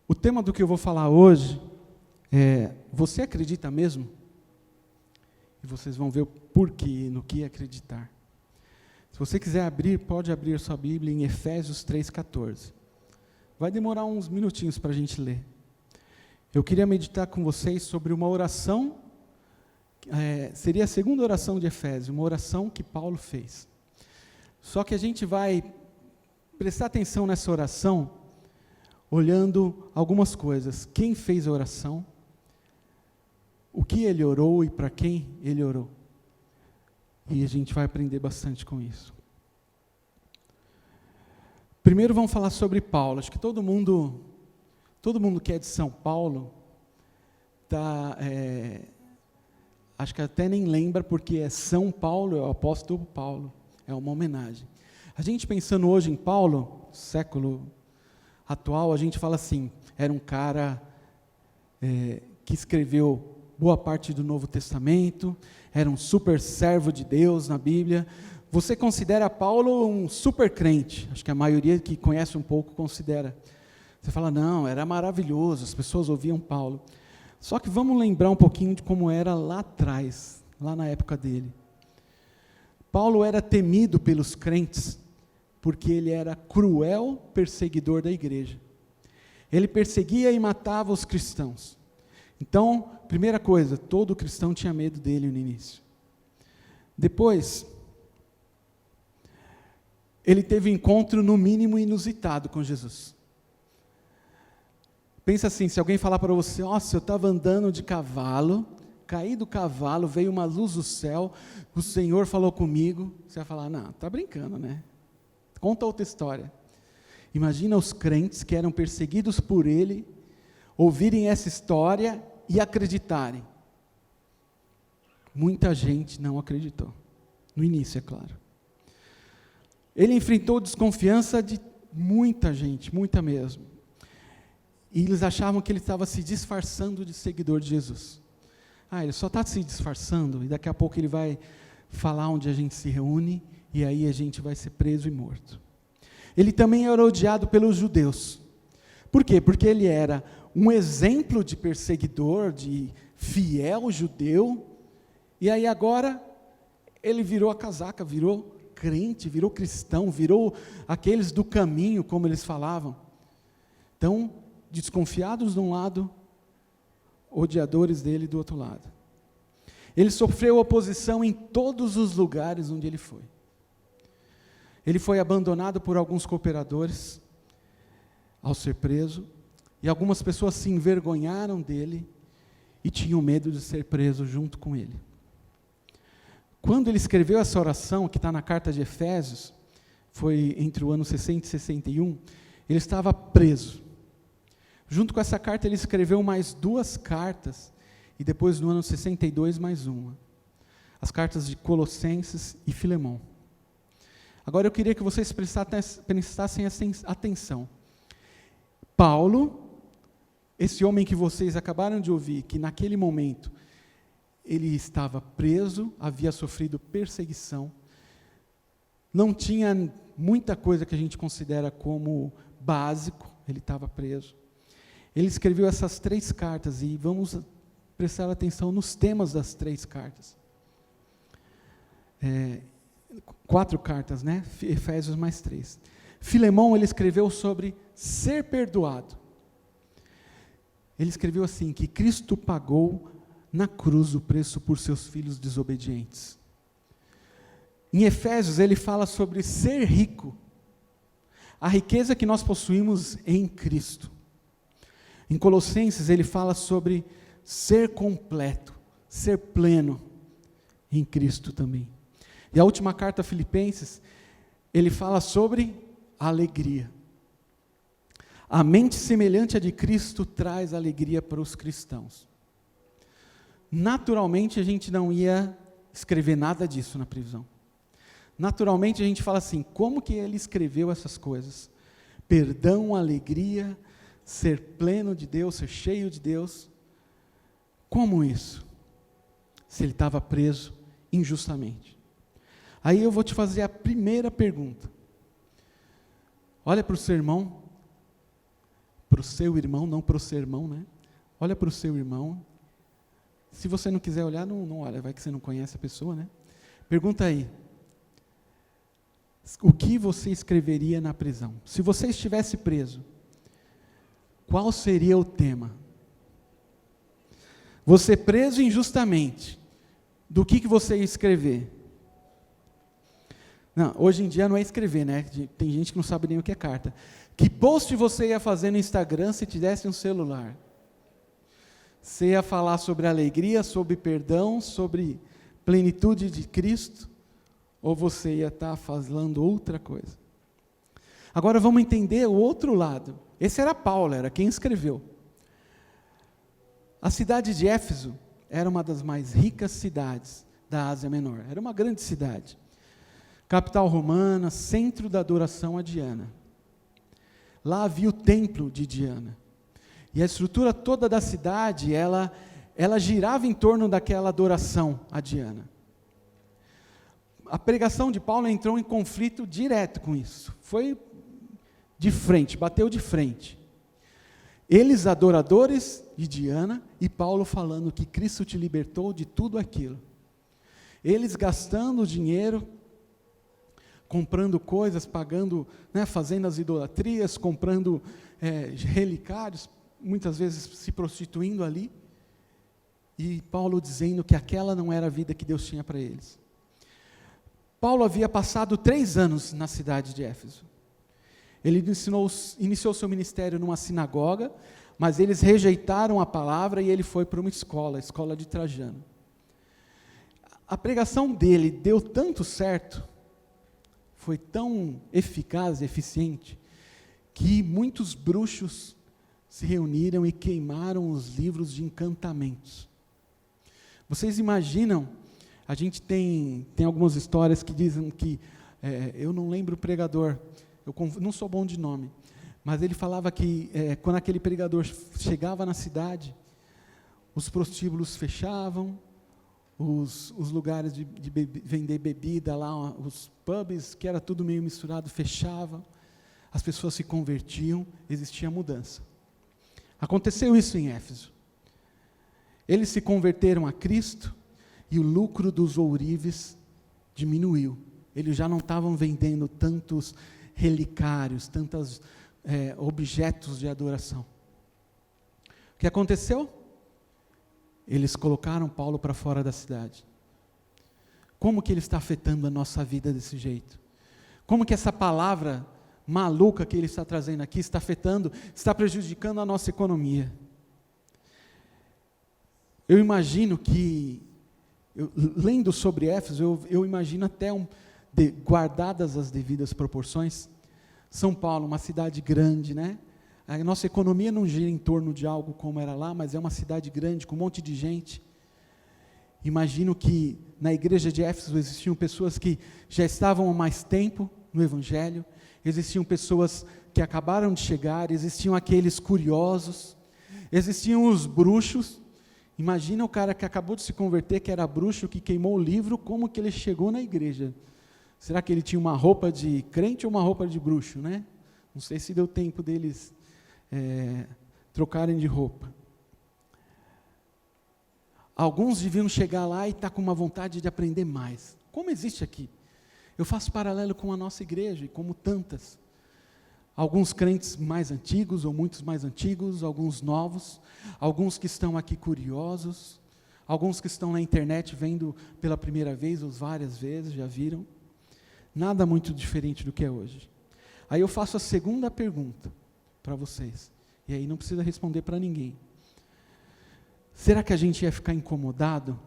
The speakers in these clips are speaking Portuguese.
O tema do que eu vou falar hoje é: você acredita mesmo? E vocês vão ver o porquê, no que acreditar. Se você quiser abrir, pode abrir a sua Bíblia em Efésios 3,14. Vai demorar uns minutinhos para a gente ler. Eu queria meditar com vocês sobre uma oração, seria a segunda oração de Efésios, uma oração que Paulo fez. Só que a gente vai prestar atenção nessa oração, olhando algumas coisas. Quem fez a oração, o que ele orou e para quem ele orou. E a gente vai aprender bastante com isso. Primeiro vamos falar sobre Paulo. Acho que todo mundo que é de São Paulo, acho que até nem lembra, porque é São Paulo, é o apóstolo Paulo, é uma homenagem. A gente pensando hoje em Paulo, século atual, a gente fala assim, era um cara que escreveu boa parte do Novo Testamento, era um super servo de Deus na Bíblia. Você considera Paulo um super crente? Acho que a maioria que conhece um pouco considera. Você fala, não, era maravilhoso, as pessoas ouviam Paulo. Só que vamos lembrar um pouquinho de como era lá atrás, lá na época dele. Paulo era temido pelos crentes, porque ele era cruel perseguidor da igreja. Ele perseguia e matava os cristãos. Então, primeira coisa, todo cristão tinha medo dele no início. Depois, ele teve um encontro no mínimo inusitado com Jesus. Pensa assim, se alguém falar para você, nossa, eu estava andando de cavalo, caí do cavalo, veio uma luz do céu, o Senhor falou comigo, você vai falar, não, está brincando, né? Conta outra história. Imagina os crentes que eram perseguidos por ele, ouvirem essa história e acreditarem. Muita gente não acreditou. No início, é claro. Ele enfrentou desconfiança de muita gente, muita mesmo. E eles achavam que ele estava se disfarçando de seguidor de Jesus. Ele só está se disfarçando, e daqui a pouco ele vai falar onde a gente se reúne, e aí a gente vai ser preso e morto. Ele também era odiado pelos judeus. Por quê? Porque ele era um exemplo de perseguidor, de fiel judeu, e aí agora ele virou a casaca, virou crente, virou cristão, virou aqueles do caminho, como eles falavam. Então, desconfiados de um lado, odiadores dele do outro lado. Ele sofreu oposição em todos os lugares onde ele foi. Ele foi abandonado por alguns cooperadores ao ser preso, e algumas pessoas se envergonharam dele e tinham medo de ser preso junto com ele. Quando ele escreveu essa oração, que está na carta de Efésios, foi entre o ano 60 e 61, ele estava preso. Junto com essa carta ele escreveu mais 2 cartas, e depois no ano 62 mais uma. As cartas de Colossenses e Filemão. Agora eu queria que vocês prestassem atenção. Paulo, esse homem que vocês acabaram de ouvir, que naquele momento ele estava preso, havia sofrido perseguição, não tinha muita coisa que a gente considera como básico, ele estava preso. Ele escreveu essas 3 cartas, e vamos prestar atenção nos temas das 3 cartas. 4 cartas, né? Efésios mais 3. Filemão, ele escreveu sobre ser perdoado. Ele escreveu assim, que Cristo pagou na cruz o preço por seus filhos desobedientes. Em Efésios, ele fala sobre ser rico, a riqueza que nós possuímos em Cristo. Em Colossenses, ele fala sobre ser completo, ser pleno em Cristo também. E a última carta a Filipenses, ele fala sobre alegria. A mente semelhante à de Cristo traz alegria para os cristãos. Naturalmente, a gente não ia escrever nada disso na prisão. Naturalmente, a gente fala assim, como que ele escreveu essas coisas? Perdão, alegria, ser pleno de Deus, ser cheio de Deus. Como isso? Se ele estava preso injustamente. Aí eu vou te fazer a primeira pergunta. Olha para o seu irmão, para o seu irmão, não para o sermão, né? Olha para o seu irmão. Se você não quiser olhar, não olha, vai que você não conhece a pessoa, né? Pergunta aí. O que você escreveria na prisão? Se você estivesse preso, qual seria o tema? Você preso injustamente, do que você ia escrever? Não, hoje em dia não é escrever, né? Tem gente que não sabe nem o que é carta. Que post você ia fazer no Instagram se tivesse um celular? Você ia falar sobre alegria, sobre perdão, sobre plenitude de Cristo? Ou você ia estar falando outra coisa? Agora vamos entender o outro lado. Esse era Paulo, era quem escreveu. A cidade de Éfeso era uma das mais ricas cidades da Ásia Menor. Era uma grande cidade. Capital romana, centro da adoração a Diana. Lá havia o templo de Diana. E a estrutura toda da cidade, ela girava em torno daquela adoração a Diana. A pregação de Paulo entrou em conflito direto com isso. Foi de frente, bateu de frente. Eles adoradores de Diana e Paulo falando que Cristo te libertou de tudo aquilo. Eles gastando dinheiro, comprando coisas, pagando, né, fazendo as idolatrias, comprando relicários, muitas vezes se prostituindo ali. E Paulo dizendo que aquela não era a vida que Deus tinha para eles. Paulo havia passado 3 anos na cidade de Éfeso. Ele iniciou seu ministério numa sinagoga, mas eles rejeitaram a palavra e ele foi para uma escola, a escola de Trajano. A pregação dele deu tanto certo, foi tão eficaz e eficiente, que muitos bruxos se reuniram e queimaram os livros de encantamentos. Vocês imaginam, a gente tem algumas histórias que dizem que, eu não lembro o pregador, eu não sou bom de nome, mas ele falava que quando aquele pregador chegava na cidade, os prostíbulos fechavam, os lugares de vender bebida lá, os pubs, que era tudo meio misturado, fechavam, as pessoas se convertiam, existia mudança. Aconteceu isso em Éfeso. Eles se converteram a Cristo e o lucro dos ourives diminuiu. Eles já não estavam vendendo tantos relicários, tantos objetos de adoração. O que aconteceu? Eles colocaram Paulo para fora da cidade. Como que ele está afetando a nossa vida desse jeito? Como que essa palavra maluca que ele está trazendo aqui está afetando, está prejudicando a nossa economia? Eu imagino que, lendo sobre Éfeso, eu imagino até, guardadas as devidas proporções, São Paulo, uma cidade grande, né? A nossa economia não gira em torno de algo como era lá, mas é uma cidade grande, com um monte de gente. Imagino que na igreja de Éfeso existiam pessoas que já estavam há mais tempo no Evangelho, existiam pessoas que acabaram de chegar, existiam aqueles curiosos, existiam os bruxos. Imagina o cara que acabou de se converter, que era bruxo, que queimou o livro, como que ele chegou na igreja? Será que ele tinha uma roupa de crente ou uma roupa de bruxo, né? Não sei se deu tempo deles trocarem de roupa. Alguns deviam chegar lá e estar com uma vontade de aprender mais. Como existe aqui? Eu faço paralelo com a nossa igreja, e como tantas. Alguns crentes mais antigos, ou muitos mais antigos, alguns novos, alguns que estão aqui curiosos, alguns que estão na internet vendo pela primeira vez, ou várias vezes, já viram. Nada muito diferente do que é hoje. Aí eu faço a segunda pergunta para vocês, e aí não precisa responder para ninguém. Será que a gente ia ficar incomodado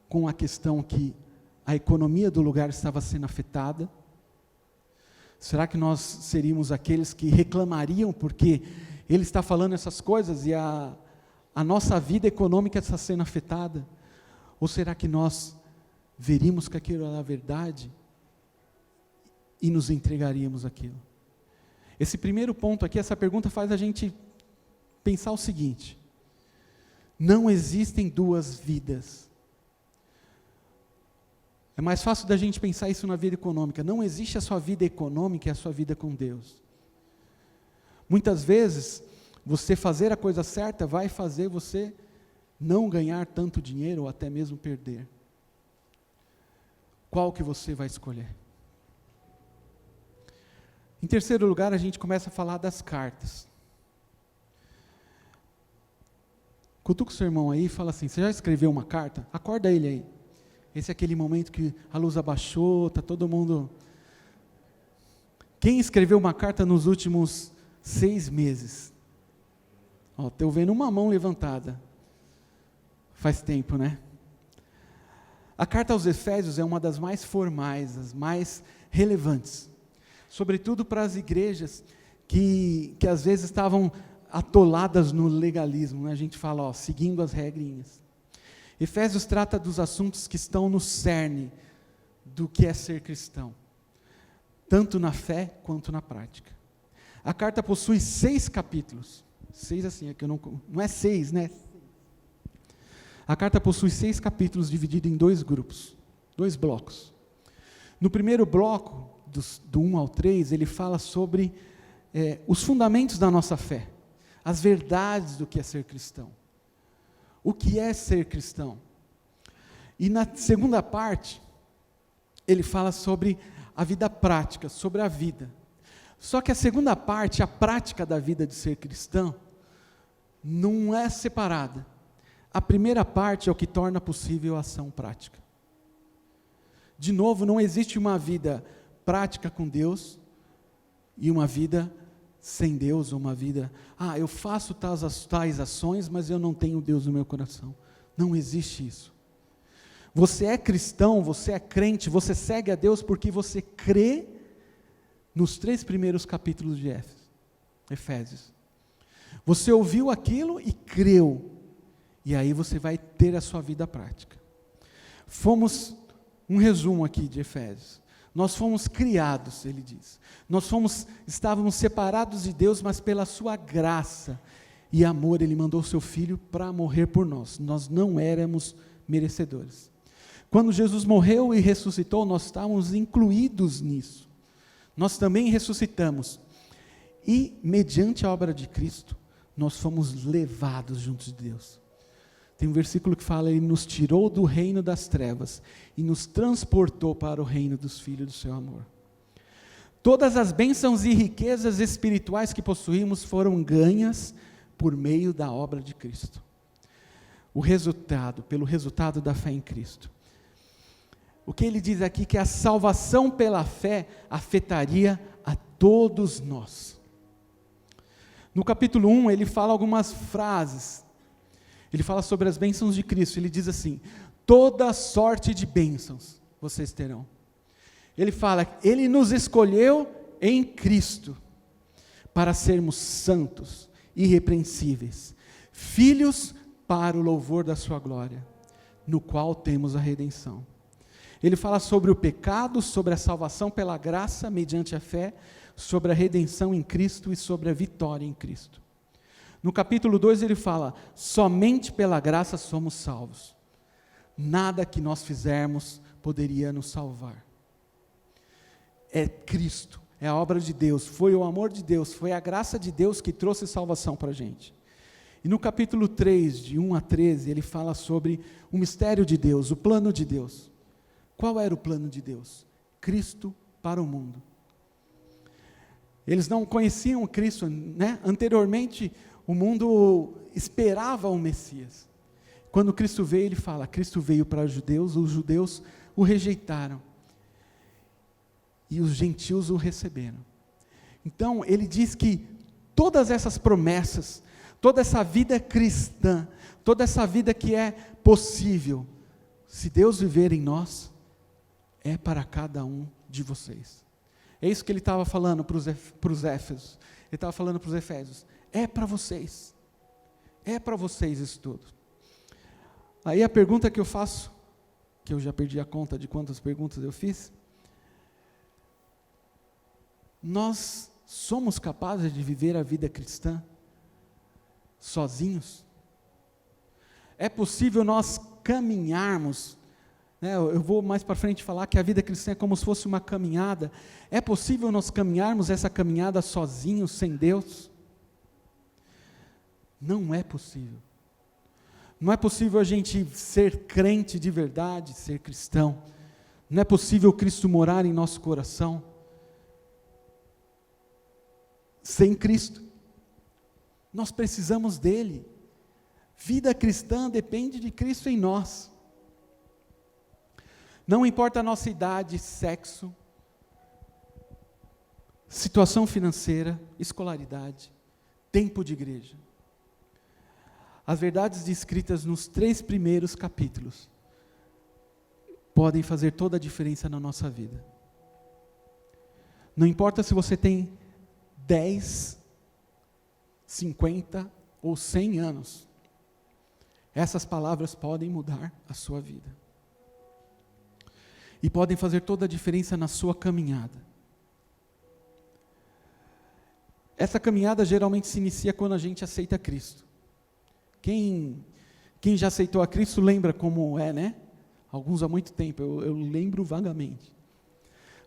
com a questão que a economia do lugar estava sendo afetada? Será que nós seríamos aqueles que reclamariam porque ele está falando essas coisas e a nossa vida econômica está sendo afetada? Ou será que nós veríamos que aquilo era a verdade e nos entregaríamos aquilo? Esse primeiro ponto aqui, essa pergunta faz a gente pensar o seguinte: não existem duas vidas. É mais fácil da gente pensar isso na vida econômica. Não existe a sua vida econômica e a sua vida com Deus. Muitas vezes, você fazer a coisa certa vai fazer você não ganhar tanto dinheiro ou até mesmo perder. Qual que você vai escolher? Em terceiro lugar, a gente começa a falar das cartas. Cutuca o seu irmão aí e fala assim, você já escreveu uma carta? Acorda ele aí. Esse é aquele momento que a luz abaixou, está todo mundo... Quem escreveu uma carta nos últimos 6 meses? Estou vendo uma mão levantada. Faz tempo, né? A carta aos Efésios é uma das mais formais, as mais relevantes. Sobretudo para as igrejas que às vezes estavam atoladas no legalismo, né? A gente fala, seguindo as regrinhas. Efésios trata dos assuntos que estão no cerne do que é ser cristão, tanto na fé quanto na prática. A carta possui 6 capítulos, 6 assim, é que eu não é 6, né? A carta possui 6 capítulos divididos em 2 grupos, 2 blocos. No primeiro bloco, do 1 ao 3, ele fala sobre os fundamentos da nossa fé, as verdades do que é ser cristão. O que é ser cristão? E na segunda parte, ele fala sobre a vida prática, sobre a vida. Só que a segunda parte, a prática da vida de ser cristão, não é separada. A primeira parte é o que torna possível a ação prática. De novo, não existe uma vida prática com Deus e uma vida sem Deus, ou uma vida, eu faço tais ações, mas eu não tenho Deus no meu coração. Não existe isso. Você é cristão, você é crente, você segue a Deus porque você crê nos 3 primeiros capítulos de Efésios. Você ouviu aquilo e creu, e aí você vai ter a sua vida prática. Um resumo aqui de Efésios. Nós fomos criados, ele diz. Estávamos separados de Deus, mas pela sua graça e amor, ele mandou o seu Filho para morrer por nós. Nós não éramos merecedores. Quando Jesus morreu e ressuscitou, nós estávamos incluídos nisso. Nós também ressuscitamos. E, mediante a obra de Cristo, nós fomos levados juntos de Deus. Tem um versículo que fala, ele nos tirou do reino das trevas e nos transportou para o reino dos filhos do seu amor. Todas as bênçãos e riquezas espirituais que possuímos foram ganhas por meio da obra de Cristo. Pelo resultado da fé em Cristo. O que ele diz aqui que a salvação pela fé afetaria a todos nós. No capítulo 1, ele fala algumas frases. Ele fala sobre as bênçãos de Cristo. Ele diz assim, toda sorte de bênçãos vocês terão. Ele fala, ele nos escolheu em Cristo, para sermos santos, irrepreensíveis, filhos para o louvor da sua glória, no qual temos a redenção. Ele fala sobre o pecado, sobre a salvação pela graça, mediante a fé, sobre a redenção em Cristo e sobre a vitória em Cristo. No capítulo 2 ele fala, somente pela graça somos salvos. Nada que nós fizermos poderia nos salvar. É Cristo, é a obra de Deus, foi o amor de Deus, foi a graça de Deus que trouxe salvação para a gente. E no capítulo 3, de 1 a 13, ele fala sobre o mistério de Deus, o plano de Deus. Qual era o plano de Deus? Cristo para o mundo. Eles não conheciam Cristo, né? Anteriormente, o mundo esperava o Messias. Quando Cristo veio, ele fala, Cristo veio para os judeus o rejeitaram. E os gentios o receberam. Então, ele diz que todas essas promessas, toda essa vida cristã, toda essa vida que é possível, se Deus viver em nós, é para cada um de vocês. É isso que ele estava falando para os Éfesos. Ele estava falando para os Efésios. É para vocês. É para vocês isso tudo. Aí a pergunta que eu faço, que eu já perdi a conta de quantas perguntas eu fiz. Nós somos capazes de viver a vida cristã sozinhos? É possível nós caminharmos, né, eu vou mais para frente falar que a vida cristã é como se fosse uma caminhada. É possível nós caminharmos essa caminhada sozinhos, sem Deus? Não é possível. Não é possível a gente ser crente de verdade, ser cristão. Não é possível Cristo morar em nosso coração sem Cristo. Nós precisamos dele. Vida cristã depende de Cristo em nós. Não importa a nossa idade, sexo, situação financeira, escolaridade, tempo de igreja. As verdades descritas nos 3 primeiros capítulos podem fazer toda a diferença na nossa vida. Não importa se você tem 10, 50 ou 100 anos, essas palavras podem mudar a sua vida. E podem fazer toda a diferença na sua caminhada. Essa caminhada geralmente se inicia quando a gente aceita Cristo. Quem já aceitou a Cristo lembra como é, né? Alguns há muito tempo, eu lembro vagamente.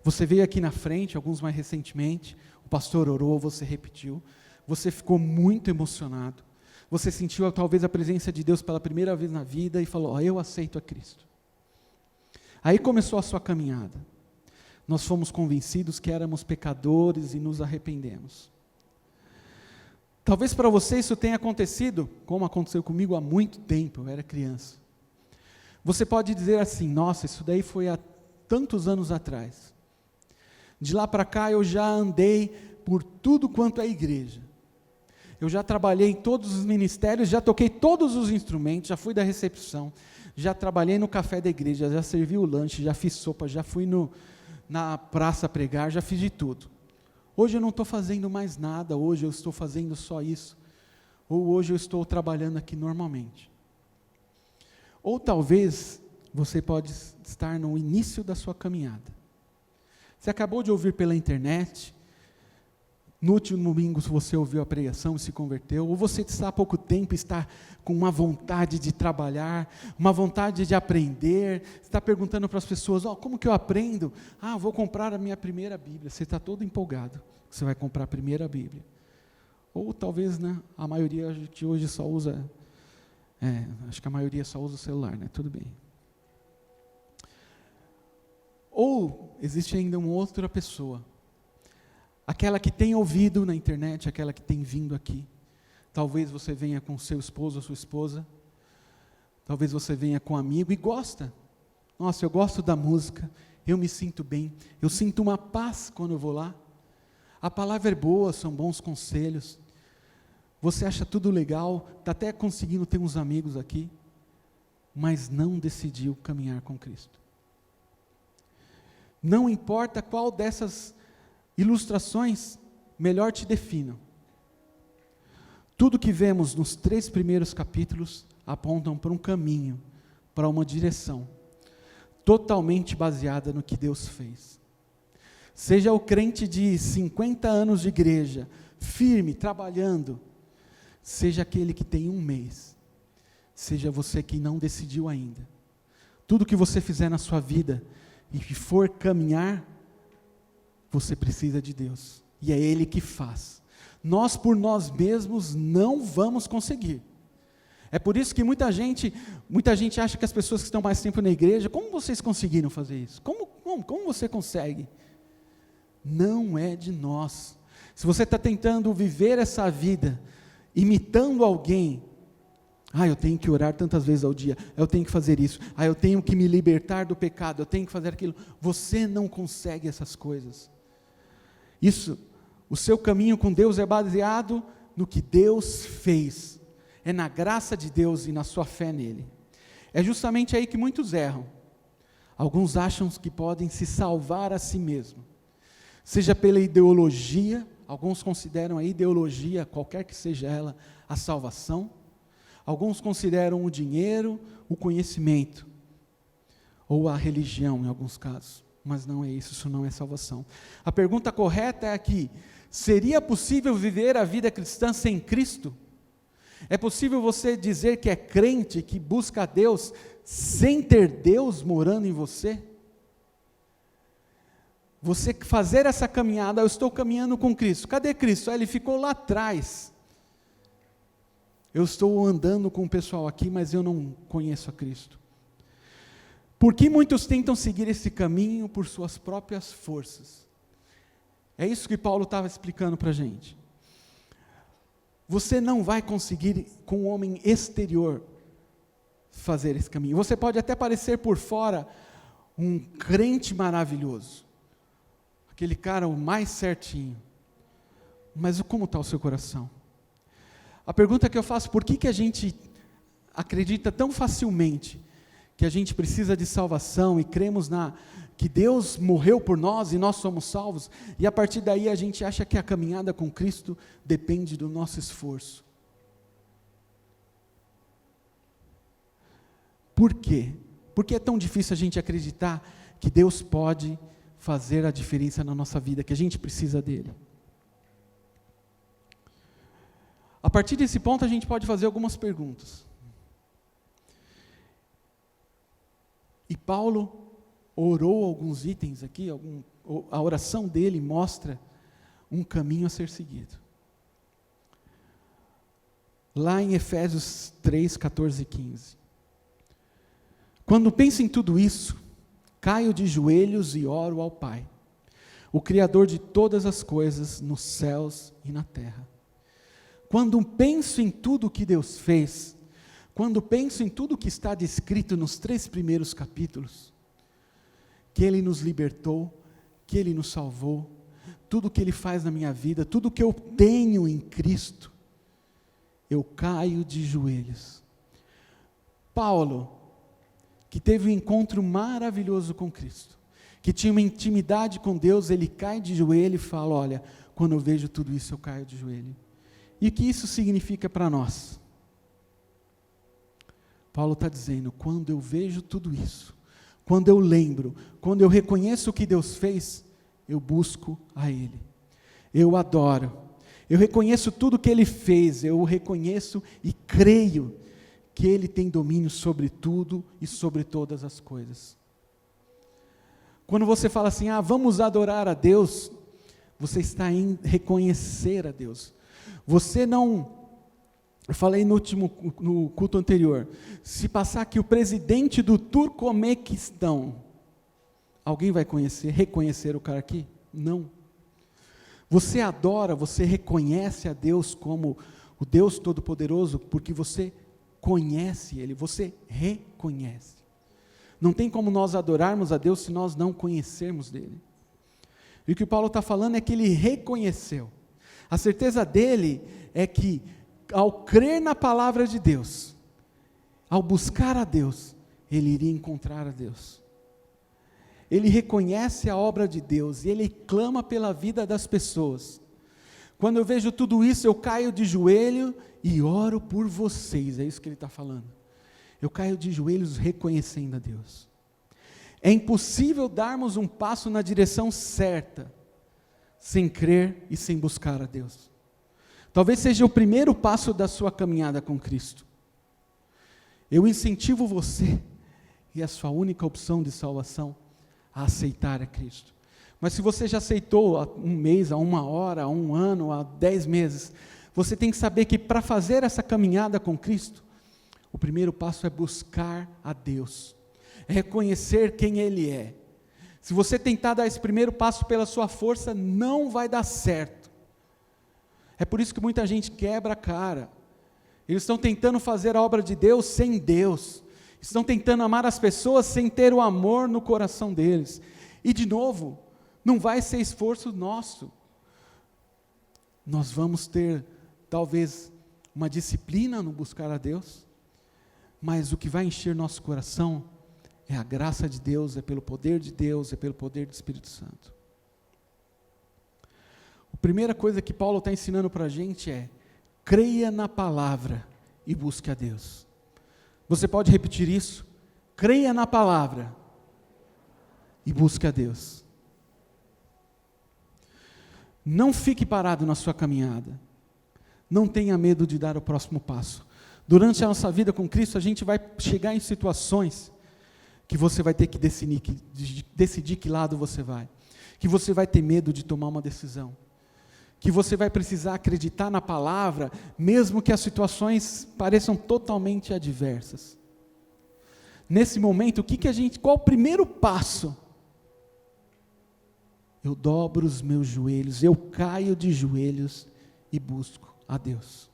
Você veio aqui na frente, alguns mais recentemente, o pastor orou, você repetiu, você ficou muito emocionado, você sentiu talvez a presença de Deus pela primeira vez na vida e falou, eu aceito a Cristo. Aí começou a sua caminhada. Nós fomos convencidos que éramos pecadores e nos arrependemos. Talvez para você isso tenha acontecido, como aconteceu comigo há muito tempo, eu era criança. Você pode dizer assim, nossa, isso daí foi há tantos anos atrás. De lá para cá eu já andei por tudo quanto é igreja. Eu já trabalhei em todos os ministérios, já toquei todos os instrumentos, já fui da recepção, já trabalhei no café da igreja, já servi o lanche, já fiz sopa, já fui na praça pregar, já fiz de tudo. Hoje eu não estou fazendo mais nada, hoje eu estou fazendo só isso. Ou hoje eu estou trabalhando aqui normalmente. Ou talvez você pode estar no início da sua caminhada. Você acabou de ouvir pela internet, no último domingo você ouviu a pregação e se converteu, ou você está há pouco tempo, está com uma vontade de trabalhar, uma vontade de aprender, está perguntando para as pessoas, como que eu aprendo? Vou comprar a minha primeira Bíblia, você está todo empolgado, você vai comprar a primeira Bíblia. Ou talvez, né, a maioria de hoje só usa, acho que a maioria só usa o celular, né, tudo bem. Ou existe ainda uma outra pessoa, aquela que tem ouvido na internet, aquela que tem vindo aqui. Talvez você venha com seu esposo ou sua esposa, talvez você venha com um amigo e gosta. Nossa, eu gosto da música, eu me sinto bem, eu sinto uma paz quando eu vou lá. A palavra é boa, são bons conselhos. Você acha tudo legal, está até conseguindo ter uns amigos aqui, mas não decidiu caminhar com Cristo. Não importa qual dessas ilustrações melhor te definam. Tudo que vemos nos 3 primeiros capítulos apontam para um caminho, para uma direção, totalmente baseada no que Deus fez. Seja o crente de 50 anos de igreja, firme, trabalhando, seja aquele que tem 1 mês, seja você que não decidiu ainda. Tudo que você fizer na sua vida e que for caminhar, você precisa de Deus, e é Ele que faz. Nós por nós mesmos não vamos conseguir. É por isso que muita gente acha que as pessoas que estão mais tempo na igreja, como vocês conseguiram fazer isso? Como você consegue? Não é de nós. Se você está tentando viver essa vida, imitando alguém, eu tenho que orar tantas vezes ao dia, eu tenho que fazer isso, eu tenho que me libertar do pecado, eu tenho que fazer aquilo. Você não consegue essas coisas. Isso, o seu caminho com Deus é baseado no que Deus fez, é na graça de Deus e na sua fé nele. É justamente aí que muitos erram. Alguns acham que podem se salvar a si mesmos, seja pela ideologia, alguns consideram a ideologia, qualquer que seja ela, a salvação. Alguns consideram o dinheiro, o conhecimento, ou a religião em alguns casos. Mas não é isso não é salvação. A pergunta correta é aqui: seria possível viver a vida cristã sem Cristo? É possível você dizer que é crente, que busca a Deus, sem ter Deus morando em você? Você fazer essa caminhada, eu estou caminhando com Cristo. Cadê Cristo? Ele ficou lá atrás. eu estou andando com o pessoal aqui, mas eu não conheço a Cristo. Por que muitos tentam seguir esse caminho por suas próprias forças? É isso que Paulo estava explicando para a gente. Você não vai conseguir, com o homem exterior, fazer esse caminho. Você pode até parecer por fora um crente maravilhoso, aquele cara o mais certinho, mas como está o seu coração? A pergunta que eu faço, por que a gente acredita tão facilmente que a gente precisa de salvação e cremos que Deus morreu por nós e nós somos salvos, e a partir daí a gente acha que a caminhada com Cristo depende do nosso esforço? Por quê? Por que é tão difícil a gente acreditar que Deus pode fazer a diferença na nossa vida, que a gente precisa dele? A partir desse ponto a gente pode fazer algumas perguntas. E Paulo orou alguns itens aqui, a oração dele mostra um caminho a ser seguido. Lá em Efésios 3, 14 e 15. Quando penso em tudo isso, caio de joelhos e oro ao Pai, o Criador de todas as coisas nos céus e na terra. Quando penso em tudo que Deus fez, quando penso em tudo que está descrito nos 3 primeiros capítulos, que Ele nos libertou, que Ele nos salvou, tudo que Ele faz na minha vida, tudo que eu tenho em Cristo, eu caio de joelhos. Paulo, que teve um encontro maravilhoso com Cristo, que tinha uma intimidade com Deus, ele cai de joelho e fala, olha, quando eu vejo tudo isso eu caio de joelho. E o que isso significa para nós? Paulo está dizendo, quando eu vejo tudo isso, quando eu lembro, quando eu reconheço o que Deus fez, eu busco a Ele, eu adoro, eu reconheço tudo que Ele fez, eu reconheço e creio que Ele tem domínio sobre tudo e sobre todas as coisas. Quando você fala assim, vamos adorar a Deus, você está em reconhecer a Deus. Você não, eu falei no culto anterior, se passar aqui o presidente do Turcomequistão, alguém vai reconhecer o cara aqui? Não. Você adora, você reconhece a Deus como o Deus Todo-Poderoso, porque você conhece Ele, você reconhece. Não tem como nós adorarmos a Deus se nós não conhecermos dEle. E o que Paulo está falando é que ele reconheceu. A certeza dele é que, ao crer na palavra de Deus, ao buscar a Deus, ele iria encontrar a Deus. Ele reconhece a obra de Deus e ele clama pela vida das pessoas. Quando eu vejo tudo isso, eu caio de joelho e oro por vocês, é isso que ele está falando. Eu caio de joelhos reconhecendo a Deus. É impossível darmos um passo na direção certa, sem crer e sem buscar a Deus. Talvez seja o primeiro passo da sua caminhada com Cristo. Eu incentivo você, e a sua única opção de salvação, a aceitar a Cristo. Mas se você já aceitou há um mês, há 1 hora, há 1 ano, há 10 meses, você tem que saber que para fazer essa caminhada com Cristo, o primeiro passo é buscar a Deus, é reconhecer quem Ele é. Se você tentar dar esse primeiro passo pela sua força, não vai dar certo. É por isso que muita gente quebra a cara. Eles estão tentando fazer a obra de Deus sem Deus. Estão tentando amar as pessoas sem ter o amor no coração deles. E de novo, não vai ser esforço nosso. Nós vamos ter, talvez, uma disciplina no buscar a Deus, mas o que vai encher nosso coração é a graça de Deus, é pelo poder de Deus, é pelo poder do Espírito Santo. A primeira coisa que Paulo está ensinando para a gente é: creia na palavra e busque a Deus. Você pode repetir isso? Creia na palavra e busque a Deus. Não fique parado na sua caminhada. Não tenha medo de dar o próximo passo. Durante a nossa vida com Cristo, a gente vai chegar em situações que você vai ter que decidir que lado você vai. Que você vai ter medo de tomar uma decisão. que você vai precisar acreditar na palavra, mesmo que as situações pareçam totalmente adversas. Nesse momento, qual o primeiro passo? Eu dobro os meus joelhos, eu caio de joelhos e busco a Deus.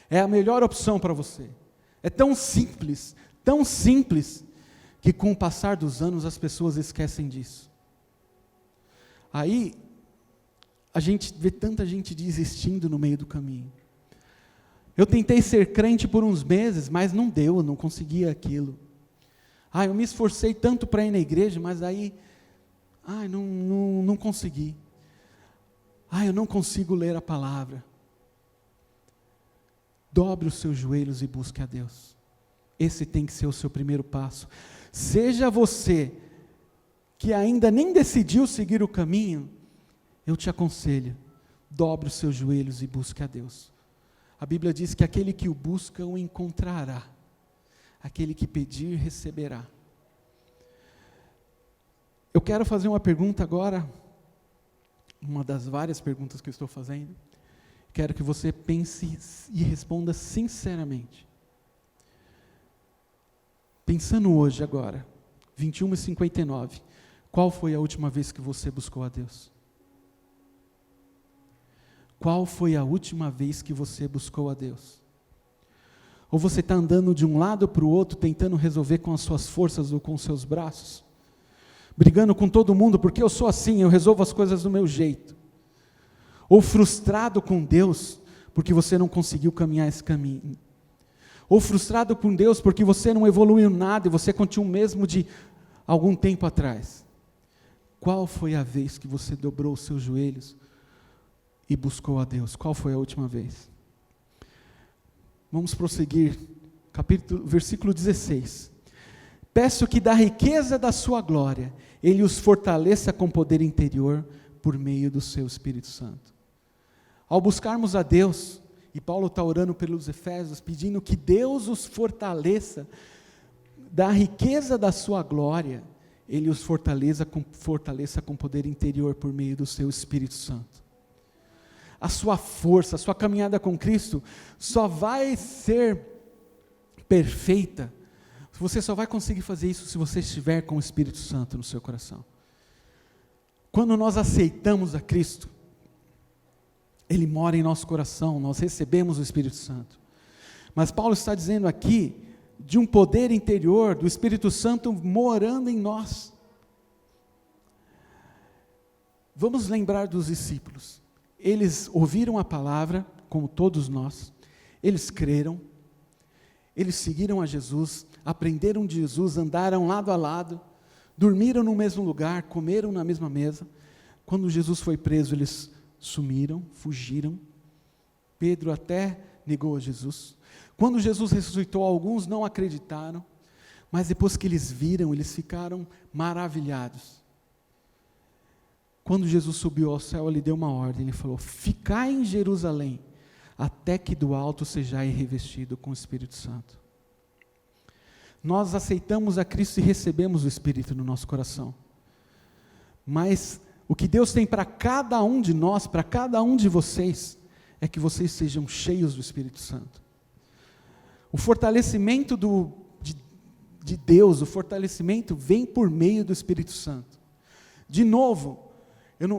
É a melhor opção para você. É tão simples, que com o passar dos anos as pessoas esquecem disso. Aí, a gente vê tanta gente desistindo no meio do caminho. Eu tentei ser crente por uns meses, mas não deu, eu não conseguia aquilo. Eu me esforcei tanto para ir na igreja, mas aí, não consegui. Eu não consigo ler a palavra. Dobre os seus joelhos e busque a Deus. Esse tem que ser o seu primeiro passo. Seja você que ainda nem decidiu seguir o caminho, eu te aconselho, dobre os seus joelhos e busque a Deus. A Bíblia diz que aquele que o busca o encontrará, aquele que pedir receberá. Eu quero fazer uma pergunta agora, uma das várias perguntas que eu estou fazendo. Quero que você pense e responda sinceramente. Pensando hoje agora, 21h59, qual foi a última vez que você buscou a Deus? Qual foi a última vez que você buscou a Deus? Ou você está andando de um lado para o outro, tentando resolver com as suas forças ou com os seus braços? Brigando com todo mundo, porque eu sou assim, eu resolvo as coisas do meu jeito. Ou frustrado com Deus, porque você não conseguiu caminhar esse caminho. Ou frustrado com Deus, porque você não evoluiu nada e você continua o mesmo de algum tempo atrás. Qual foi a vez que você dobrou os seus joelhos e buscou a Deus? Qual foi a última vez? Vamos prosseguir, versículo 16. Peço que da riqueza da sua glória, Ele os fortaleça com poder interior, por meio do seu Espírito Santo. Ao buscarmos a Deus, e Paulo está orando pelos Efésios, pedindo que Deus os fortaleça, da riqueza da sua glória, Ele os fortaleça com poder interior, por meio do seu Espírito Santo. A sua força, a sua caminhada com Cristo, só vai ser perfeita, você só vai conseguir fazer isso se você estiver com o Espírito Santo no seu coração. Quando nós aceitamos a Cristo, Ele mora em nosso coração, nós recebemos o Espírito Santo. Mas Paulo está dizendo aqui, de um poder interior, do Espírito Santo morando em nós. Vamos lembrar dos discípulos. Eles ouviram a palavra, como todos nós, eles creram, eles seguiram a Jesus, aprenderam de Jesus, andaram lado a lado, dormiram no mesmo lugar, comeram na mesma mesa. Quando Jesus foi preso, eles sumiram, fugiram. Pedro até negou a Jesus. Quando Jesus ressuscitou, alguns não acreditaram, mas depois que eles viram, eles ficaram maravilhados. Quando Jesus subiu ao céu, Ele deu uma ordem, Ele falou: ficai em Jerusalém, até que do alto sejais revestido com o Espírito Santo. Nós aceitamos a Cristo e recebemos o Espírito no nosso coração. Mas o que Deus tem para cada um de nós, para cada um de vocês, é que vocês sejam cheios do Espírito Santo. O fortalecimento de Deus, o fortalecimento vem por meio do Espírito Santo. De novo,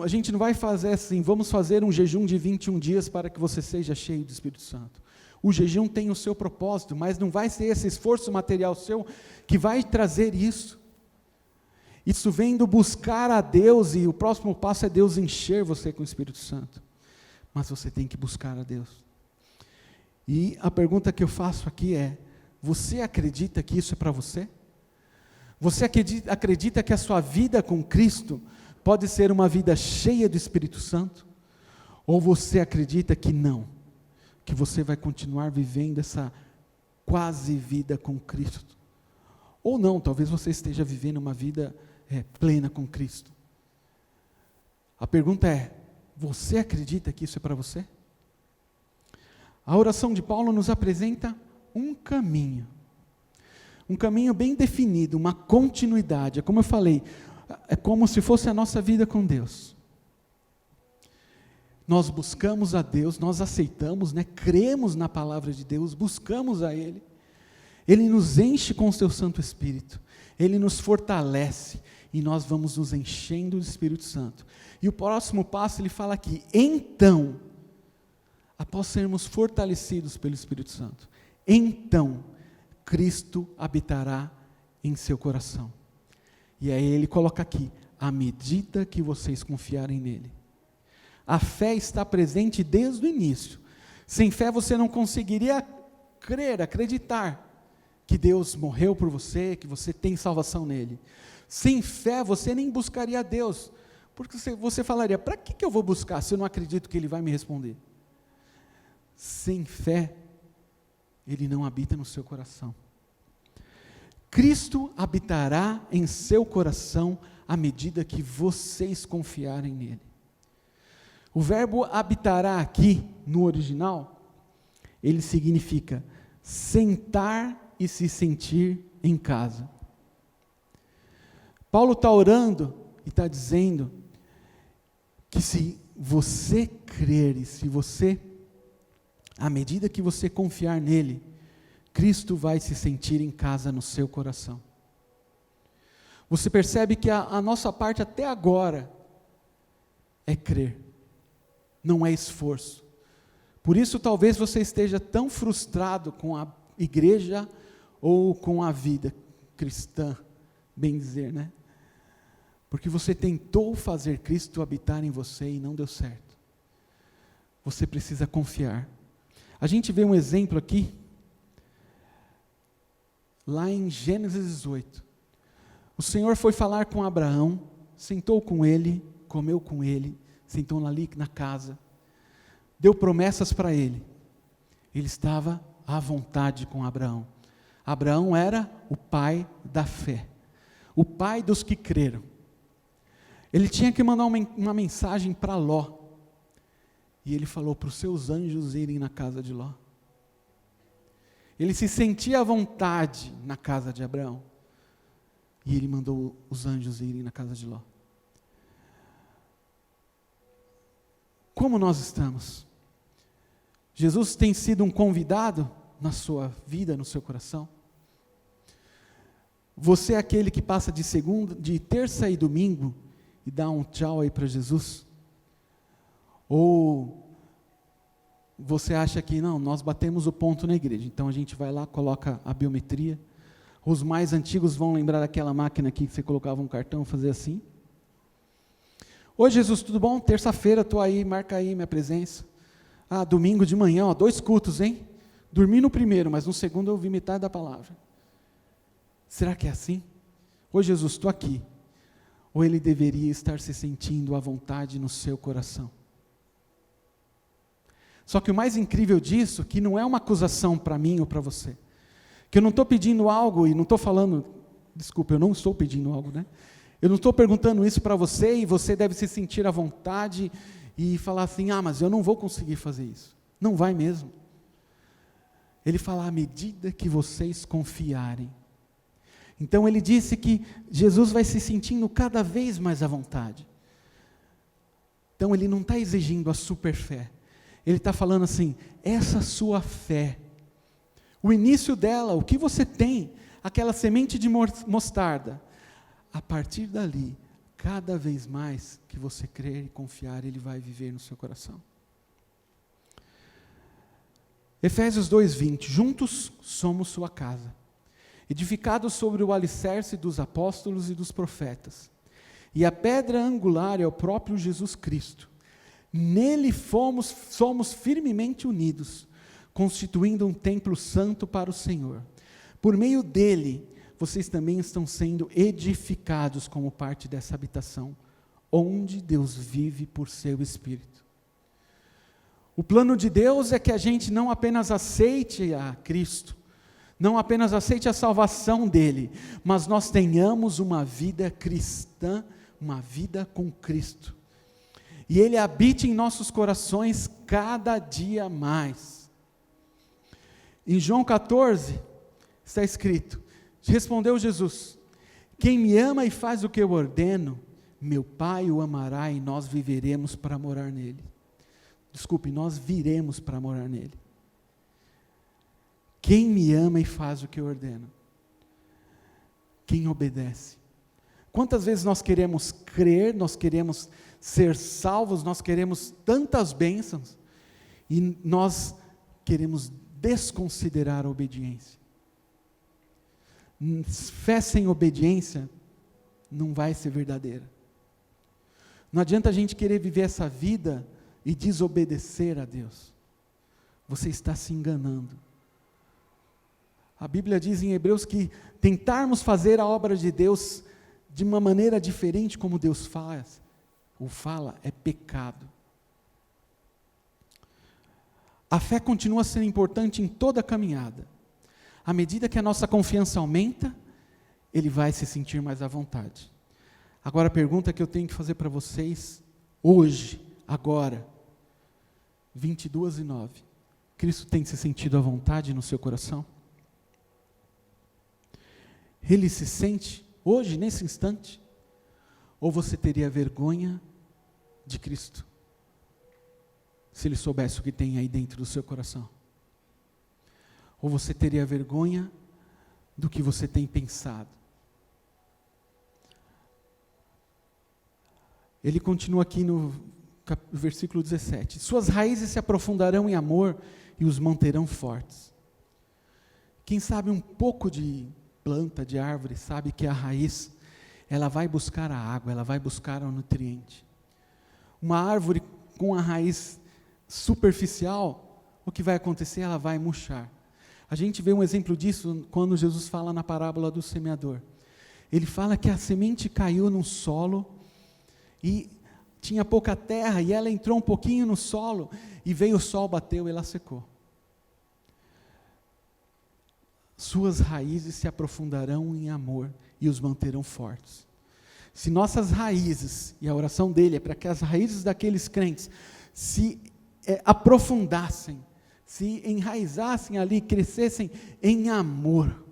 a gente não vai fazer assim, vamos fazer um jejum de 21 dias para que você seja cheio do Espírito Santo. O jejum tem o seu propósito, mas não vai ser esse esforço material seu que vai trazer isso. Isso vem do buscar a Deus, e o próximo passo é Deus encher você com o Espírito Santo. Mas você tem que buscar a Deus. E a pergunta que eu faço aqui é: você acredita que isso é para você? Você acredita que a sua vida com Cristo pode ser uma vida cheia do Espírito Santo? Ou você acredita que não? Que você vai continuar vivendo essa quase vida com Cristo? Ou não, talvez você esteja vivendo uma vida plena com Cristo. A pergunta é: você acredita que isso é para você? A oração de Paulo nos apresenta um caminho bem definido, uma continuidade. É como eu falei, é como se fosse a nossa vida com Deus. nós buscamos a Deus, nós aceitamos, cremos na palavra de Deus, buscamos a Ele, Ele nos enche com o seu Santo Espírito, Ele nos fortalece, e nós vamos nos enchendo do Espírito Santo. E o próximo passo, ele fala aqui, então, após sermos fortalecidos pelo Espírito Santo, então, Cristo habitará em seu coração. E aí ele coloca aqui, à medida que vocês confiarem nele. A fé está presente desde o início. Sem fé você não conseguiria crer, acreditar que Deus morreu por você, que você tem salvação nele. Sem fé você nem buscaria a Deus, porque você falaria, para que eu vou buscar se eu não acredito que Ele vai me responder? Sem fé, Ele não habita no seu coração. Cristo habitará em seu coração à medida que vocês confiarem nele. O verbo habitará aqui, no original, ele significa sentar e se sentir em casa. Paulo está orando e está dizendo que se você crer e se você, à medida que você confiar nele, Cristo vai se sentir em casa no seu coração. Você percebe que a nossa parte até agora é crer, não é esforço. Por isso talvez você esteja tão frustrado com a igreja ou com a vida cristã, bem dizer, Porque você tentou fazer Cristo habitar em você e não deu certo. Você precisa confiar. A gente vê um exemplo aqui, lá em Gênesis 18. O Senhor foi falar com Abraão, sentou com ele, comeu com ele, sentou ali na casa, deu promessas para ele. Ele estava à vontade com Abraão. Abraão era o pai da fé, o pai dos que creram. Ele tinha que mandar uma mensagem para Ló, e ele falou para os seus anjos irem na casa de Ló. Ele se sentia à vontade na casa de Abraão, e ele mandou os anjos irem na casa de Ló. Como nós estamos? Jesus tem sido um convidado na sua vida, no seu coração? Você é aquele que passa de terça e domingo e dá um tchau aí para Jesus? Ou você acha que não, nós batemos o ponto na igreja, então a gente vai lá, coloca a biometria. Os mais antigos vão lembrar daquela máquina aqui que você colocava um cartão, fazia assim. Oi Jesus, tudo bom? Terça-feira estou aí, marca aí minha presença. Domingo de manhã, 2 cultos, hein? Dormi no primeiro, mas no segundo eu ouvi metade da palavra. Será que é assim? Oi Jesus, estou aqui. Ou ele deveria estar se sentindo à vontade no seu coração? Só que o mais incrível disso, que não é uma acusação para mim ou para você, que eu não estou pedindo algo e não estou falando, desculpa, eu não estou pedindo algo, Eu não estou perguntando isso para você e você deve se sentir à vontade e falar assim, mas eu não vou conseguir fazer isso. Não vai mesmo. Ele fala, à medida que vocês confiarem. Então ele disse que Jesus vai se sentindo cada vez mais à vontade. Então ele não está exigindo a super fé. Ele está falando assim, essa sua fé, o início dela, o que você tem, aquela semente de mostarda, a partir dali, cada vez mais que você crer e confiar, ele vai viver no seu coração. Efésios 2:20, juntos somos sua casa, edificados sobre o alicerce dos apóstolos e dos profetas, e a pedra angular é o próprio Jesus Cristo. Nele somos firmemente unidos, constituindo um templo santo para o Senhor. Por meio dele, vocês também estão sendo edificados como parte dessa habitação, onde Deus vive por seu Espírito. O plano de Deus é que a gente não apenas aceite a Cristo, não apenas aceite a salvação dele, mas nós tenhamos uma vida cristã, uma vida com Cristo. E ele habite em nossos corações cada dia mais. Em João 14, está escrito, respondeu Jesus, quem me ama e faz o que eu ordeno, meu Pai o amará e nós viveremos para morar nele. nós viremos para morar nele. Quem me ama e faz o que eu ordeno? Quem obedece? Quantas vezes nós queremos crer, nós queremos ser salvos, nós queremos tantas bênçãos, e nós queremos desconsiderar a obediência. Fé sem obediência não vai ser verdadeira. Não adianta a gente querer viver essa vida e desobedecer a Deus. Você está se enganando. A Bíblia diz em Hebreus que tentarmos fazer a obra de Deus de uma maneira diferente como Deus faz, ou fala, é pecado. A fé continua sendo importante em toda a caminhada. À medida que a nossa confiança aumenta, ele vai se sentir mais à vontade. Agora a pergunta que eu tenho que fazer para vocês, hoje, agora, 22:09, Cristo tem se sentido à vontade no seu coração? Ele se sente hoje, nesse instante? Ou você teria vergonha de Cristo, se ele soubesse o que tem aí dentro do seu coração? Ou você teria vergonha do que você tem pensado? Ele continua aqui no versículo 17: suas raízes se aprofundarão em amor e os manterão fortes. Quem sabe um pouco de planta, de árvore, sabe que a raiz, ela vai buscar a água, ela vai buscar o nutriente. Uma árvore com a raiz superficial, o que vai acontecer? Ela vai murchar. A gente vê um exemplo disso quando Jesus fala na parábola do semeador. Ele fala que a semente caiu num solo e tinha pouca terra, e ela entrou um pouquinho no solo, e veio o sol, bateu e ela secou. Suas raízes se aprofundarão em amor e os manterão fortes. Se nossas raízes, e a oração dele é para que as raízes daqueles crentes se aprofundassem, se enraizassem ali, crescessem em amor,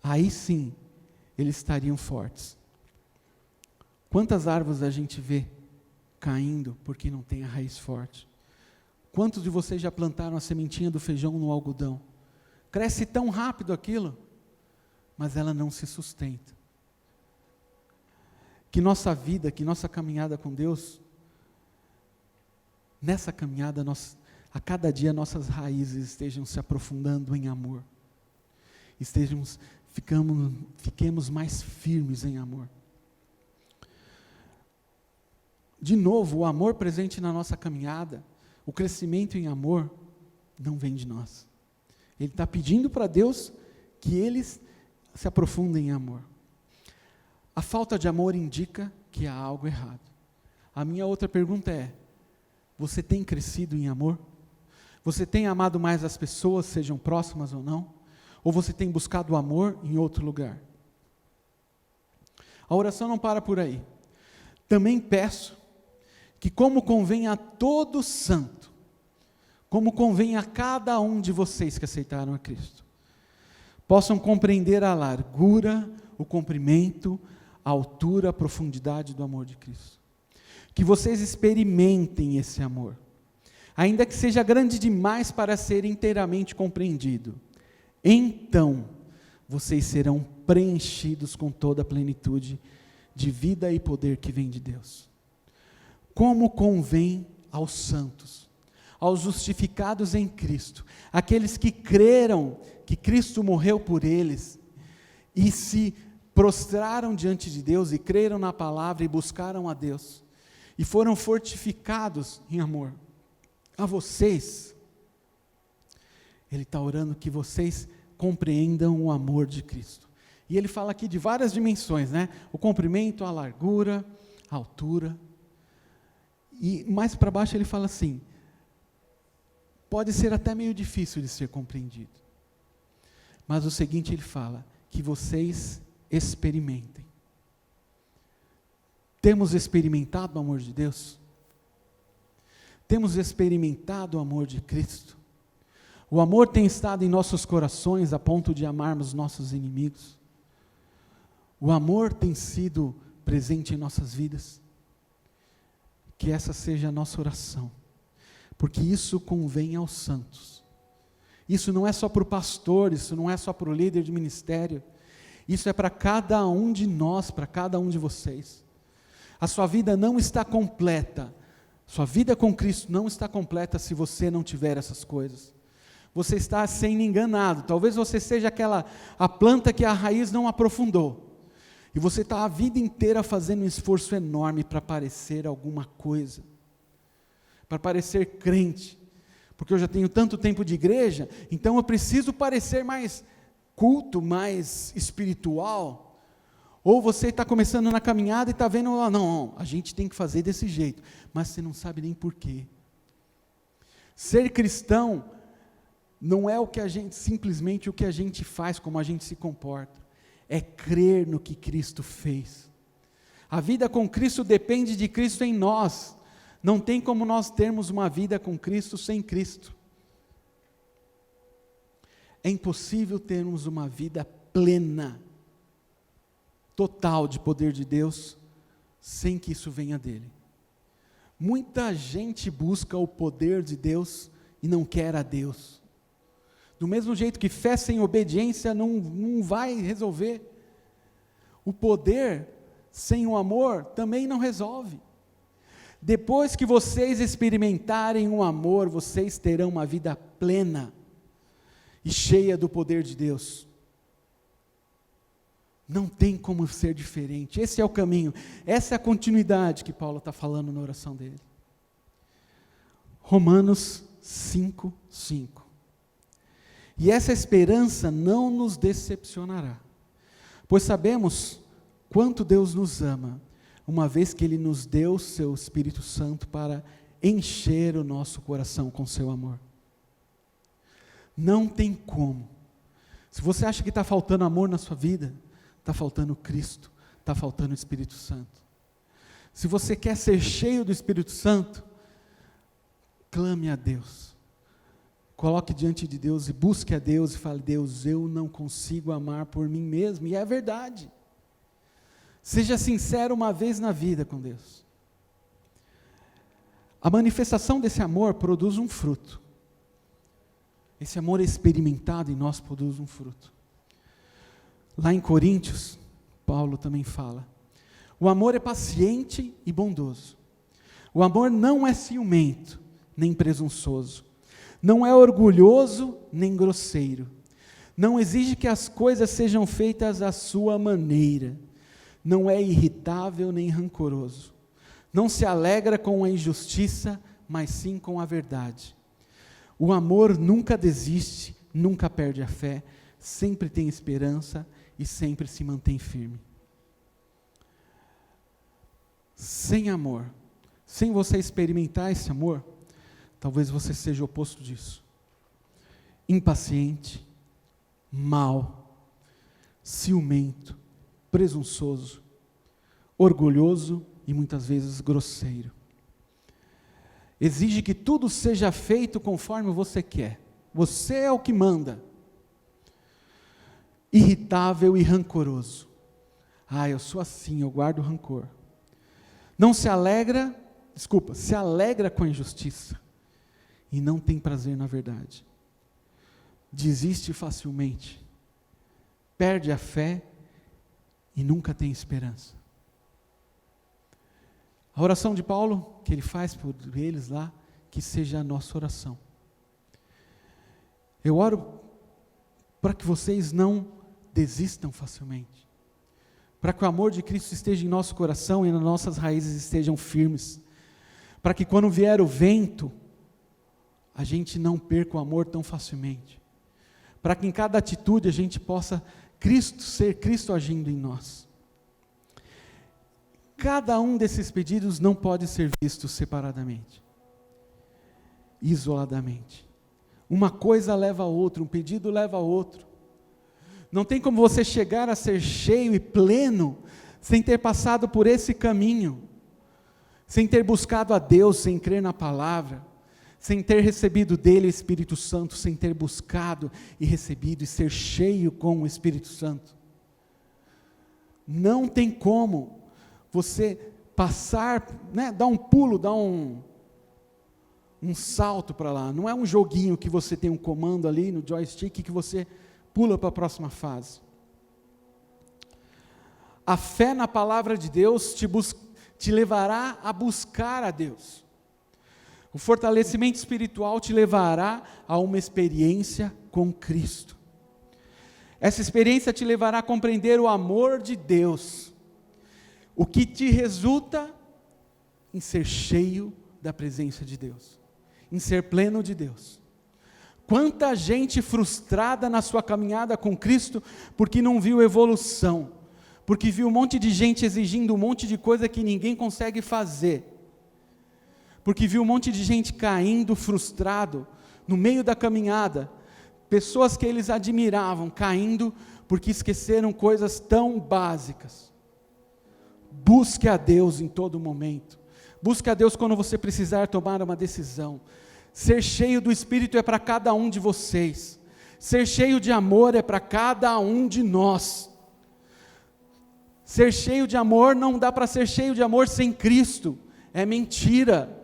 aí sim, eles estariam fortes. Quantas árvores a gente vê caindo porque não tem a raiz forte? Quantos de vocês já plantaram a sementinha do feijão no algodão? Cresce tão rápido aquilo, mas ela não se sustenta. Que nossa vida, que nossa caminhada com Deus, nessa caminhada, a cada dia nossas raízes estejam se aprofundando em amor. Fiquemos mais firmes em amor. De novo, o amor presente na nossa caminhada, o crescimento em amor, não vem de nós. Ele está pedindo para Deus que eles se aprofundem em amor. A falta de amor indica que há algo errado. A minha outra pergunta é: você tem crescido em amor? Você tem amado mais as pessoas, sejam próximas ou não? Ou você tem buscado o amor em outro lugar? A oração não para por aí. Também peço que, como convém a todo santo, como convém a cada um de vocês que aceitaram a Cristo, possam compreender a largura, o comprimento, a altura, a profundidade do amor de Cristo. Que vocês experimentem esse amor, ainda que seja grande demais para ser inteiramente compreendido. Então, vocês serão preenchidos com toda a plenitude de vida e poder que vem de Deus. Como convém aos santos, aos justificados em Cristo, aqueles que creram que Cristo morreu por eles, e se prostraram diante de Deus, e creram na palavra, e buscaram a Deus, e foram fortificados em amor. A vocês, ele está orando que vocês compreendam o amor de Cristo. E ele fala aqui de várias dimensões, né? O comprimento, a largura, a altura. E mais para baixo ele fala assim: pode ser até meio difícil de ser compreendido. Mas o seguinte ele fala: que vocês experimentem. Temos experimentado o amor de Deus? Temos experimentado o amor de Cristo? O amor tem estado em nossos corações a ponto de amarmos nossos inimigos? O amor tem sido presente em nossas vidas? Que essa seja a nossa oração, porque isso convém aos santos. Isso não é só para o pastor, isso não é só para o líder de ministério, isso é para cada um de nós, para cada um de vocês. A sua vida não está completa, sua vida com Cristo não está completa se você não tiver essas coisas. Você está sendo enganado, talvez você seja a planta que a raiz não aprofundou, e você está a vida inteira fazendo um esforço enorme para parecer alguma coisa, para parecer crente, porque eu já tenho tanto tempo de igreja, então eu preciso parecer mais culto, mais espiritual. Ou você está começando na caminhada e está vendo, não, a gente tem que fazer desse jeito, mas você não sabe nem porquê. Ser cristão não é simplesmente o que a gente faz, como a gente se comporta, é crer no que Cristo fez. A vida com Cristo depende de Cristo em nós. Não tem como nós termos uma vida com Cristo sem Cristo. É impossível termos uma vida plena, total de poder de Deus, sem que isso venha dele. Muita gente busca o poder de Deus e não quer a Deus. Do mesmo jeito que fé sem obediência não vai resolver. O poder sem o amor também não resolve. Depois que vocês experimentarem o amor, vocês terão uma vida plena e cheia do poder de Deus. Não tem como ser diferente. Esse é o caminho, essa é a continuidade que Paulo está falando na oração dele. Romanos 5:5. E essa esperança não nos decepcionará, pois sabemos quanto Deus nos ama, uma vez que Ele nos deu o seu Espírito Santo para encher o nosso coração com seu amor. Não tem como. Se você acha que está faltando amor na sua vida, está faltando Cristo, está faltando o Espírito Santo. Se você quer ser cheio do Espírito Santo, clame a Deus. Coloque diante de Deus e busque a Deus e fale: Deus, eu não consigo amar por mim mesmo, e é verdade. Seja sincero uma vez na vida com Deus. A manifestação desse amor produz um fruto. Esse amor experimentado em nós produz um fruto. Lá em Coríntios, Paulo também fala: o amor é paciente e bondoso. O amor não é ciumento, nem presunçoso. Não é orgulhoso, nem grosseiro. Não exige que as coisas sejam feitas à sua maneira. Não é irritável, nem rancoroso. Não se alegra com a injustiça, mas sim com a verdade. O amor nunca desiste, nunca perde a fé, sempre tem esperança e sempre se mantém firme. Sem amor, sem você experimentar esse amor, talvez você seja o oposto disso. Impaciente, mau, ciumento, presunçoso, orgulhoso e muitas vezes grosseiro. Exige que tudo seja feito conforme você quer. Você é o que manda. Irritável e rancoroso. Eu sou assim, eu guardo rancor. Se alegra com a injustiça e não tem prazer na verdade. Desiste facilmente. Perde a fé e nunca tem esperança. A oração de Paulo, que ele faz por eles lá, que seja a nossa oração. Eu oro para que vocês não desistam facilmente, para que o amor de Cristo esteja em nosso coração e nas nossas raízes estejam firmes, para que quando vier o vento, a gente não perca o amor tão facilmente, para que em cada atitude a gente possa ser Cristo agindo em nós. Cada um desses pedidos não pode ser visto separadamente, isoladamente. Uma coisa leva a outra, um pedido leva a outro. Não tem como você chegar a ser cheio e pleno sem ter passado por esse caminho, sem ter buscado a Deus, sem crer na palavra, sem ter recebido dele o Espírito Santo, sem ter buscado e recebido e ser cheio com o Espírito Santo. Não tem como você passar, né, dar um pulo, dar um salto para lá. Não é um joguinho que você tem um comando ali no joystick que você pula para a próxima fase. A fé na palavra de Deus te levará a buscar a Deus. O fortalecimento espiritual te levará a uma experiência com Cristo. Essa experiência te levará a compreender o amor de Deus, o que te resulta em ser cheio da presença de Deus, em ser pleno de Deus. Quanta gente frustrada na sua caminhada com Cristo, porque não viu evolução, porque viu um monte de gente exigindo um monte de coisa que ninguém consegue fazer, porque viu um monte de gente caindo frustrado, no meio da caminhada, pessoas que eles admiravam, caindo, porque esqueceram coisas tão básicas. Busque a Deus em todo momento, busque a Deus quando você precisar tomar uma decisão. Ser cheio do Espírito é para cada um de vocês, ser cheio de amor é para cada um de nós. Ser cheio de amor, não dá para ser cheio de amor sem Cristo, é mentira.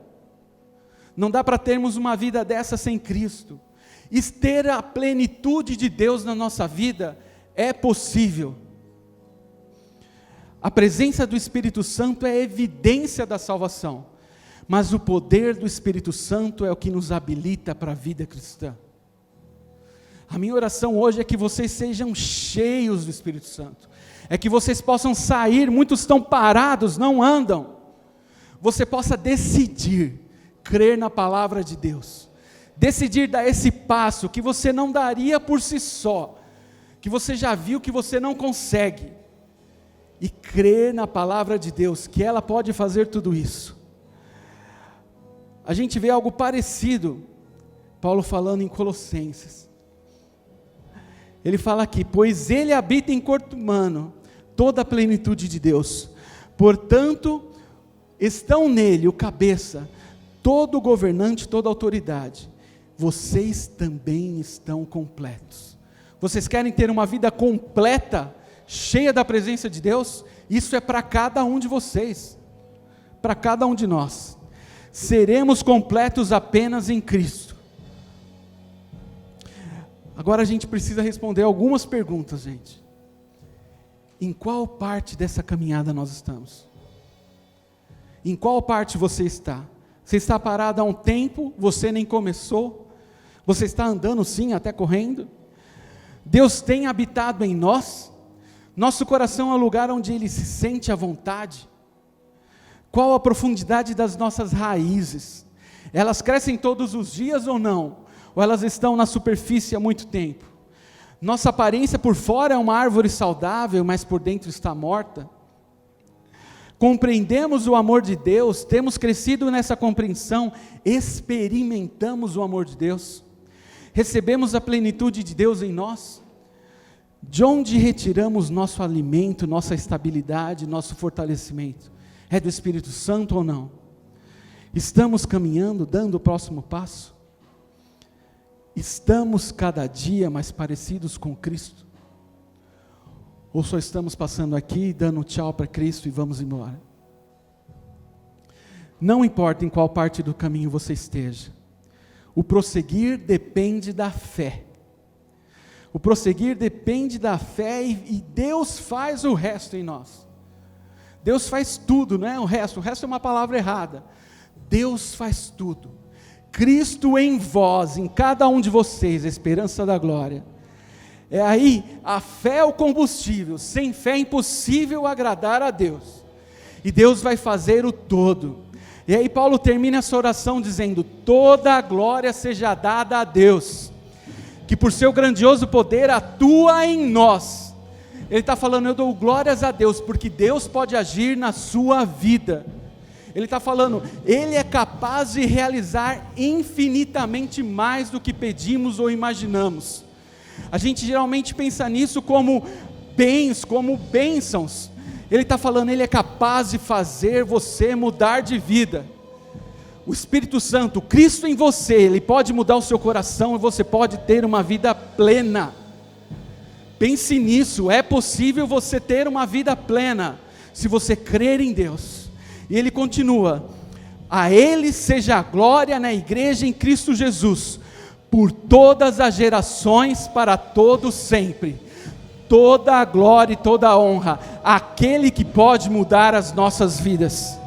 Não dá para termos uma vida dessa sem Cristo. E ter a plenitude de Deus na nossa vida é possível. A presença do Espírito Santo é evidência da salvação, mas o poder do Espírito Santo é o que nos habilita para a vida cristã. A minha oração hoje é que vocês sejam cheios do Espírito Santo, é que vocês possam sair, muitos estão parados, não andam, você possa decidir crer na palavra de Deus, decidir dar esse passo que você não daria por si só, que você já viu que você não consegue, e crer na palavra de Deus, que ela pode fazer tudo isso. A gente vê algo parecido, Paulo falando em Colossenses, ele fala aqui, pois ele habita em corpo humano, toda a plenitude de Deus, portanto, estão nele, o cabeça, todo governante, toda autoridade, vocês também estão completos. Vocês querem ter uma vida completa, cheia da presença de Deus? Isso é para cada um de vocês, para cada um de nós. Seremos completos apenas em Cristo. Agora a gente precisa responder algumas perguntas, gente. Em qual parte dessa caminhada nós estamos? Em qual parte você está? Você está parado há um tempo, você nem começou? Você está andando sim, até correndo? Deus tem habitado em nós? Nosso coração é o lugar onde Ele se sente à vontade? Qual a profundidade das nossas raízes? Elas crescem todos os dias ou não? Ou elas estão na superfície há muito tempo? Nossa aparência por fora é uma árvore saudável, mas por dentro está morta? Compreendemos o amor de Deus, temos crescido nessa compreensão, experimentamos o amor de Deus, recebemos a plenitude de Deus em nós? De onde retiramos nosso alimento, nossa estabilidade, nosso fortalecimento? É do Espírito Santo ou não? Estamos caminhando, dando o próximo passo? Estamos cada dia mais parecidos com Cristo? Ou só estamos passando aqui, dando tchau para Cristo e vamos embora? Não importa em qual parte do caminho você esteja, o prosseguir depende da fé. O prosseguir depende da fé e Deus faz o resto em nós. Deus faz tudo, não é o resto é uma palavra errada. Deus faz tudo. Cristo em vós, em cada um de vocês, a esperança da glória. É aí, a fé é o combustível, sem fé é impossível agradar a Deus, e Deus vai fazer o todo. E aí Paulo termina essa oração dizendo, toda a glória seja dada a Deus, que por seu grandioso poder atua em nós. Ele está falando, eu dou glórias a Deus, porque Deus pode agir na sua vida. Ele está falando, Ele é capaz de realizar infinitamente mais do que pedimos ou imaginamos. A gente geralmente pensa nisso como bens, como bênçãos. Ele está falando, Ele é capaz de fazer você mudar de vida. O Espírito Santo, Cristo em você, Ele pode mudar o seu coração e você pode ter uma vida plena. Pense nisso, é possível você ter uma vida plena, se você crer em Deus, E ele continua: a Ele seja a glória na igreja em Cristo Jesus, por todas as gerações, para todos sempre. Toda a glória e toda a honra, aquele que pode mudar as nossas vidas.